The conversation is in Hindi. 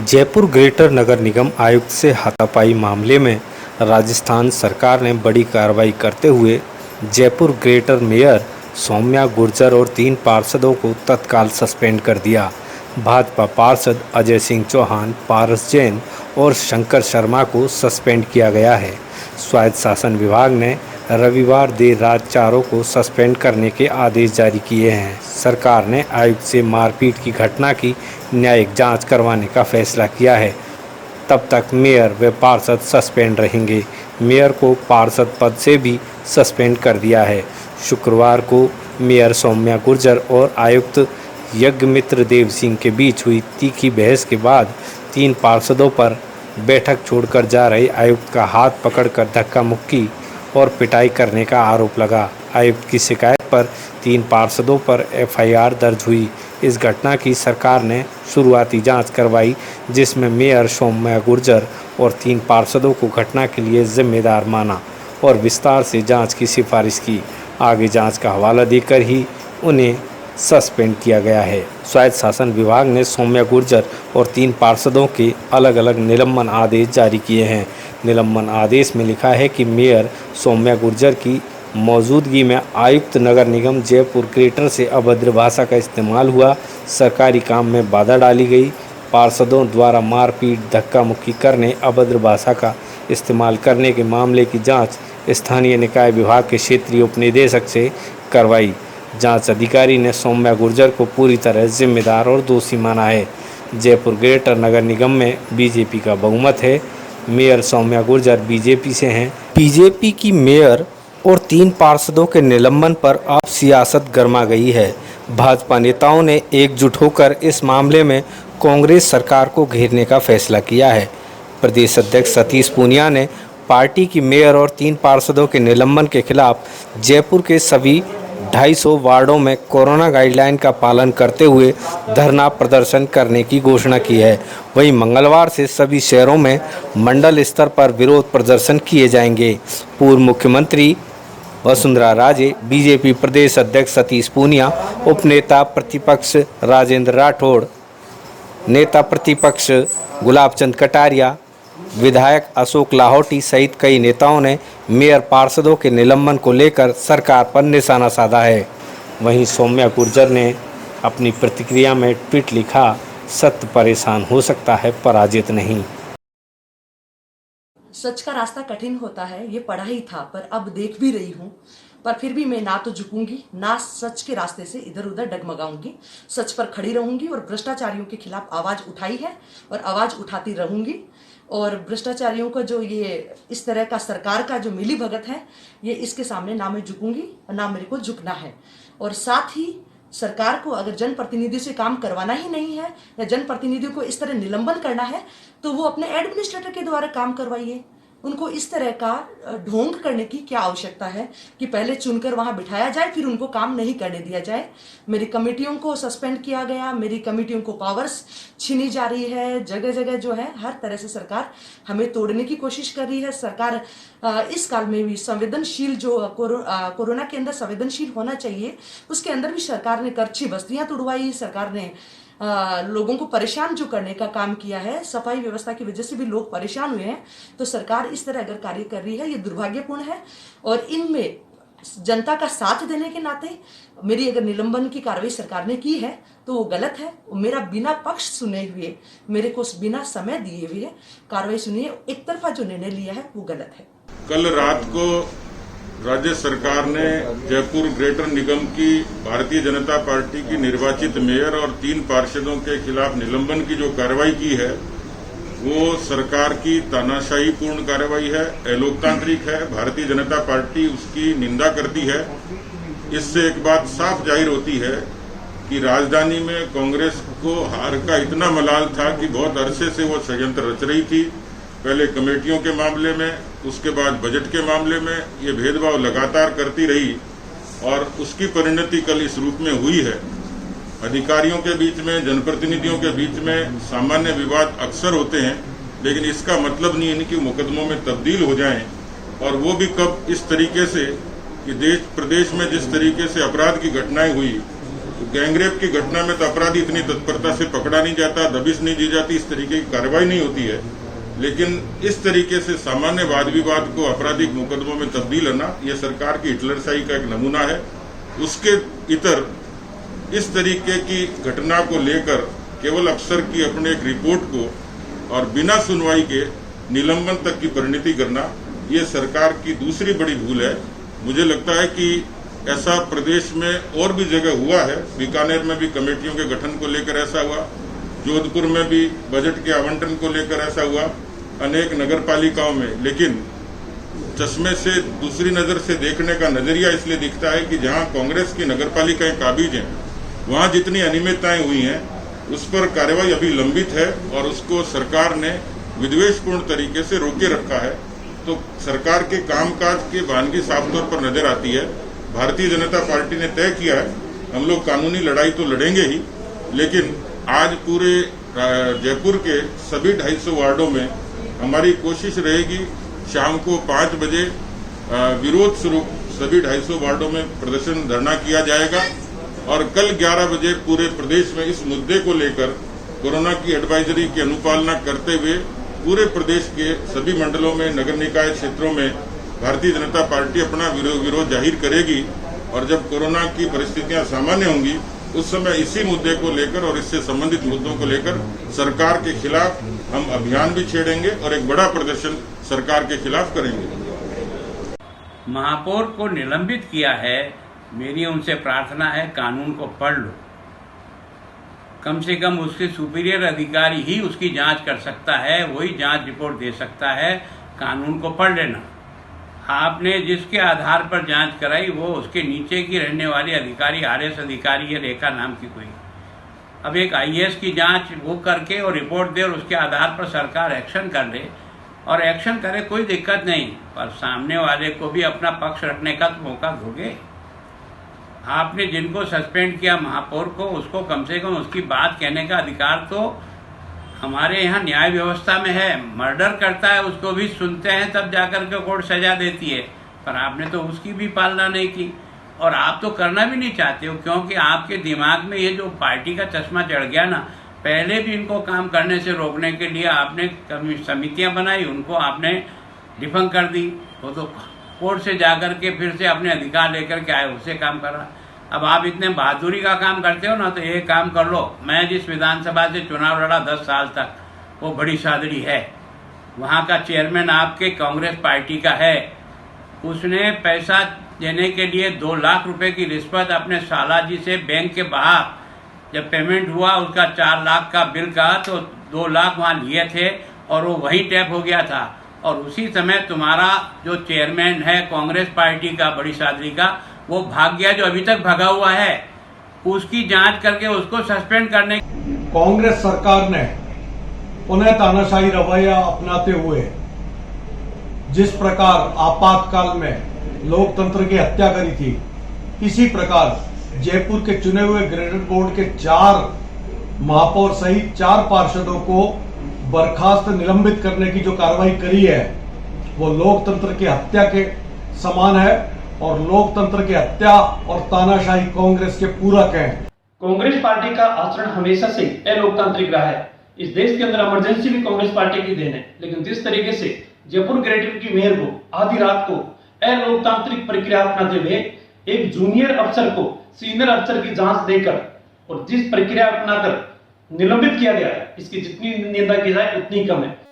जयपुर ग्रेटर नगर निगम आयुक्त से हाथापाई मामले में राजस्थान सरकार ने बड़ी कार्रवाई करते हुए जयपुर ग्रेटर मेयर सौम्या गुर्जर और 3 पार्षदों को तत्काल सस्पेंड कर दिया। भाजपा पार्षद अजय सिंह चौहान, पारस जैन और शंकर शर्मा को सस्पेंड किया गया है। स्वायत्त शासन विभाग ने रविवार देर रात चारों को सस्पेंड करने के आदेश जारी किए हैं। सरकार ने आयुक्त से मारपीट की घटना की न्यायिक जांच करवाने का फैसला किया है। तब तक मेयर व पार्षद सस्पेंड रहेंगे। मेयर को पार्षद पद से भी सस्पेंड कर दिया है। शुक्रवार को मेयर सौम्या गुर्जर और आयुक्त यज्ञमित्र देव सिंह के बीच हुई तीखी बहस के बाद 3 पार्षदों पर बैठक छोड़कर जा रहे आयुक्त का हाथ पकड़कर धक्का मुक्की और पिटाई करने का आरोप लगा। आयुक्त की शिकायत पर 3 पार्षदों पर एफआईआर दर्ज हुई। इस घटना की सरकार ने शुरुआती जांच करवाई, जिसमें मेयर सौम्या गुर्जर और 3 पार्षदों को घटना के लिए जिम्मेदार माना और विस्तार से जांच की सिफारिश की। आगे जांच का हवाला देकर ही उन्हें सस्पेंड किया गया है। स्वायत्त शासन विभाग ने सौम्या गुर्जर और 3 पार्षदों के अलग अलग निलंबन आदेश जारी किए हैं। निलंबन आदेश में लिखा है कि मेयर सौम्या गुर्जर की मौजूदगी में आयुक्त नगर निगम जयपुर ग्रेटर से अभद्र भाषा का इस्तेमाल हुआ, सरकारी काम में बाधा डाली गई, पार्षदों द्वारा मारपीट, धक्का मुक्की करने, अभद्र भाषा का इस्तेमाल करने के मामले की जांच स्थानीय निकाय विभाग के क्षेत्रीय उपनिदेशक से करवाई। जांच अधिकारी ने सौम्या गुर्जर को पूरी तरह जिम्मेदार और दोषी माना है। जयपुर ग्रेटर नगर निगम में बीजेपी का बहुमत है। मेयर सौम्या गुर्जर बीजेपी से हैं। बीजेपी की मेयर और 3 पार्षदों के निलंबन पर अब सियासत गर्मा गई है। भाजपा नेताओं ने एकजुट होकर इस मामले में कांग्रेस सरकार को घेरने का फैसला किया है। प्रदेश अध्यक्ष सतीश पूनिया ने पार्टी की मेयर और 3 पार्षदों के निलंबन के खिलाफ जयपुर के सभी 250 वार्डों में कोरोना गाइडलाइन का पालन करते हुए धरना प्रदर्शन करने की घोषणा की है। वहीं मंगलवार से सभी शहरों में मंडल स्तर पर विरोध प्रदर्शन किए जाएंगे। पूर्व मुख्यमंत्री वसुंधरा राजे, बीजेपी प्रदेश अध्यक्ष सतीश पूनिया, उपनेता प्रतिपक्ष राजेंद्र राठौड़, नेता प्रतिपक्ष गुलाब चंद कटारिया, विधायक अशोक लाहौटी सहित कई नेताओं ने मेयर पार्षदों के निलंबन को लेकर सरकार पर निशाना साधा है। वहीं सौम्या गुर्जर ने अपनी प्रतिक्रिया में ट्वीट लिखा, सत्य परेशान हो सकता है, पराजित नहीं। सच का रास्ता कठिन होता है, ये पढ़ा ही था, पर अब देख भी रही हूँ। पर फिर भी मैं ना तो झुकूंगी, ना सच के रास्ते से इधर उधर डगमगाऊंगी। सच पर खड़ी रहूंगी और भ्रष्टाचारियों के खिलाफ आवाज उठाई है और आवाज उठाती रहूंगी। और भ्रष्टाचारियों का जो ये इस तरह का सरकार का जो मिली भगत है, ये इसके सामने ना मैं झुकूंगी और ना मेरे को झुकना है। और साथ ही सरकार को अगर जनप्रतिनिधि से काम करवाना ही नहीं है या जनप्रतिनिधियों को इस तरह निलंबन करना है, तो वो अपने एडमिनिस्ट्रेटर के द्वारा काम करवाइए। उनको इस तरह का ढोंग करने की क्या आवश्यकता है कि पहले चुनकर वहां बिठाया जाए फिर उनको काम नहीं करने दिया जाए। मेरी कमेटियों को सस्पेंड किया गया, मेरी कमेटियों को पावर्स छीनी जा रही है। जगह जगह जो है हर तरह से सरकार हमें तोड़ने की कोशिश कर रही है। सरकार इस काल में भी संवेदनशील, जो कोरोना के अंदर संवेदनशील होना चाहिए, उसके अंदर भी सरकार ने करछी बस्तियां तुड़वाई। सरकार ने लोगों को परेशान जो करने का काम किया है, सफाई व्यवस्था की वजह से भी लोग परेशान हुए हैं। तो सरकार इस तरह अगर कार्य कर रही है, ये दुर्भाग्यपूर्ण है। और इनमें जनता का साथ देने के नाते मेरी अगर निलंबन की कार्रवाई सरकार ने की है तो वो गलत है। मेरा बिना पक्ष सुने हुए, मेरे को बिना समय दिए हुए कार्रवाई सुनिए, एक तरफा जो निर्णय लिया है वो गलत है। कल रात को राज्य सरकार ने जयपुर ग्रेटर निगम की भारतीय जनता पार्टी की निर्वाचित मेयर और 3 पार्षदों के खिलाफ निलंबन की जो कार्रवाई की है, वो सरकार की तानाशाही पूर्ण कार्रवाई है, अलोकतांत्रिक है। भारतीय जनता पार्टी उसकी निंदा करती है। इससे एक बात साफ जाहिर होती है कि राजधानी में कांग्रेस को हार का इतना मलाल था कि बहुत अरसे से वो षड्यंत्र रच रही थी। पहले कमेटियों के मामले में, उसके बाद बजट के मामले में ये भेदभाव लगातार करती रही और उसकी परिणति कल इस रूप में हुई है। अधिकारियों के बीच में, जनप्रतिनिधियों के बीच में सामान्य विवाद अक्सर होते हैं, लेकिन इसका मतलब नहीं है कि मुकदमों में तब्दील हो जाएं। और वो भी कब इस तरीके से कि देश प्रदेश में जिस तरीके से अपराध की घटनाएं हुई, गैंगरेप की घटना में तो अपराधी इतनी तत्परता से पकड़ा नहीं जाता, दबिश नहीं दी जाती, इस तरीके की कार्रवाई नहीं होती है। लेकिन इस तरीके से सामान्य वाद विवाद को आपराधिक मुकदमों में तब्दील करना यह सरकार की हिटलरशाही का एक नमूना है। उसके इतर इस तरीके की घटना को लेकर केवल अफसर की अपने एक रिपोर्ट को और बिना सुनवाई के निलंबन तक की परिणति करना ये सरकार की दूसरी बड़ी भूल है। मुझे लगता है कि ऐसा प्रदेश में और भी जगह हुआ है। बीकानेर में भी कमेटियों के गठन को लेकर ऐसा हुआ, जोधपुर में भी बजट के आवंटन को लेकर ऐसा हुआ, अनेक नगर पालिकाओं में। लेकिन चश्मे से दूसरी नजर से देखने का नजरिया इसलिए दिखता है कि जहां कांग्रेस की नगर पालिकाएं काबिज हैं, वहां जितनी अनियमितताएं हुई हैं उस पर कार्रवाई अभी लंबित है और उसको सरकार ने विद्वेषपूर्ण तरीके से रोके रखा है। तो सरकार के कामकाज की वानगी साफ तौर पर नजर आती है। भारतीय जनता पार्टी ने तय किया है हम लोग कानूनी लड़ाई तो लड़ेंगे ही, लेकिन आज पूरे जयपुर के सभी 250 वार्डों में हमारी कोशिश रहेगी शाम को 5 बजे विरोध स्वरूप सभी 250 वार्डों में प्रदर्शन धरना किया जाएगा और कल 11 बजे पूरे प्रदेश में इस मुद्दे को लेकर कोरोना की एडवाइजरी की अनुपालना करते हुए पूरे प्रदेश के सभी मंडलों में, नगर निकाय क्षेत्रों में भारतीय जनता पार्टी अपना विरोध जाहिर करेगी। और जब कोरोना की परिस्थितियां सामान्य होंगी उस समय इसी मुद्दे को लेकर और इससे संबंधित मुद्दों को लेकर सरकार के खिलाफ हम अभियान भी छेड़ेंगे और एक बड़ा प्रदर्शन सरकार के खिलाफ करेंगे। महापौर को निलंबित किया है, मेरी उनसे प्रार्थना है कानून को पढ़ लो। कम से कम उसके सुपीरियर अधिकारी ही उसकी जांच कर सकता है, वही जांच रिपोर्ट दे सकता है। कानून को पढ़ लेना। आपने जिसके आधार पर जांच कराई वो उसके नीचे की रहने वाली अधिकारी, आरएस अधिकारी है, रेखा नाम की कोई। अब एक आईएएस की जांच वो करके और रिपोर्ट दे और उसके आधार पर सरकार एक्शन कर ले और एक्शन करे, कोई दिक्कत नहीं, पर सामने वाले को भी अपना पक्ष रखने का तो मौका दोगे। आपने जिनको सस्पेंड किया महापौर को, उसको कम से कम उसकी बात कहने का अधिकार तो हमारे यहाँ न्याय व्यवस्था में है। मर्डर करता है उसको भी सुनते हैं, तब जाकर के कोर्ट सजा देती है, पर आपने तो उसकी भी पालना नहीं की और आप तो करना भी नहीं चाहते हो, क्योंकि आपके दिमाग में ये जो पार्टी का चश्मा चढ़ गया ना, पहले भी इनको काम करने से रोकने के लिए आपने समितियां बनाई, उनको आपने डिफंग कर दी, वो तो कोर्ट से जाकर के फिर से अपने अधिकार लेकर के आए, उससे काम कर रहा। अब आप इतने बहादुरी का काम करते हो ना, तो ये काम कर लो। मैं जिस विधानसभा से चुनाव लड़ा 10 साल तक, वो बड़ी सादड़ी है, वहाँ का चेयरमैन आपके कांग्रेस पार्टी का है। उसने पैसा देने के लिए 2 लाख रुपए की रिश्वत अपने साला जी से बैंक के बाहर, जब पेमेंट हुआ उसका 4 लाख का बिल का, तो 2 लाख वहाँ लिए थे और वो वही टैप हो गया था। और उसी समय तुम्हारा जो चेयरमैन है कांग्रेस पार्टी का, बड़ी सादरी का, वो भाग गया, जो अभी तक भगा हुआ है, उसकी जांच करके उसको सस्पेंड करने। कांग्रेस सरकार ने पुनः तानाशाही रवैया अपनाते हुए जिस प्रकार आपातकाल में लोकतंत्र की हत्या करी थी, इसी प्रकार जयपुर के चुने हुए ग्रेडर बोर्ड के 4 महापौर सहित 4 पार्षदों को बर्खास्त निलंबित करने की जो कार्रवाई करी है, वो लोकतंत्र की हत्या के समान है और लोकतंत्र की हत्या और तानाशाही कांग्रेस के पूरक हैं। कांग्रेस पार्टी का आचरण हमेशा से अलोकतांत्रिक रहा है। इस देश के अंदर इमरजेंसी भी कांग्रेस पार्टी की देन है, लेकिन जिस तरीके से जयपुर ग्रेटर की मेयर को आधी रात को अलोकतांत्रिक प्रक्रिया अपनाते हुए एक जूनियर अफसर को सीनियर अफसर की जांच देकर और जिस प्रक्रिया अपनाकर निलंबित किया गया है, इसकी जितनी निंदा की जाए उतनी कम है।